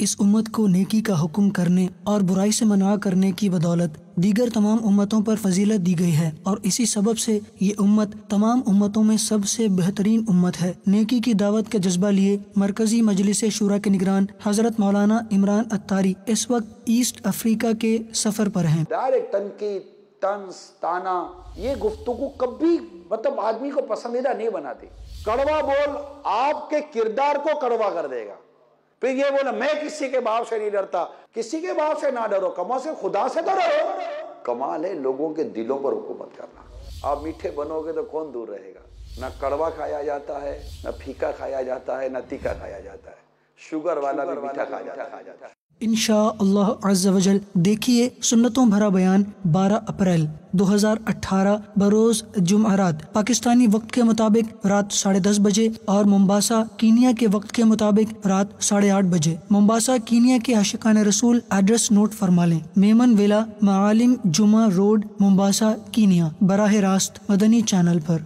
اس امت کو نیکی کا حکم کرنے اور برائی سے منع کرنے کی بدولت دیگر تمام امتوں پر فضیلت دی گئی ہے، اور اسی سبب سے یہ امت تمام امتوں میں سب سے بہترین امت ہے۔ نیکی کی دعوت کا جذبہ لیے مرکزی مجلس شورا کے نگران حضرت مولانا عمران اتاری اس وقت ایسٹ افریقہ کے سفر پر ہیں۔ ڈائریکٹ تنقید، طنز، تانا، یہ گفتگو کبھی آدمی کو پسندیدہ نہیں بناتی۔ کڑوا بول آپ کے کردار کو کڑوا کر دے گا۔ پھر یہ بولا میں کسی کے باپ سے نہیں ڈرتا، کسی کے باپ سے نہ ڈرو، کما سے خدا سے تو ڈرو۔ کمال ہے لوگوں کے دلوں پر حکومت کرنا۔ آپ میٹھے بنو گے تو کون دور رہے گا؟ نہ کڑوا کھایا جاتا ہے، نہ پھیکا کھایا جاتا ہے، نہ تیکھا کھایا جاتا ہے، شوگر والا بھی میٹھا کھایا جاتا ہے۔ انشاءاللہ عز و جل دیکھیے سنتوں بھرا بیان 12 اپریل 2018 بروز جمعرات پاکستانی وقت کے مطابق رات 10:30 بجے اور ممباسا کینیا کے وقت کے مطابق رات 8:30 بجے۔ ممباسا کینیا کے عاشقان رسول ایڈریس نوٹ فرما لیں: میمن ویلا، معالم جمعہ روڈ، ممباسا کینیا۔ براہ راست مدنی چینل پر۔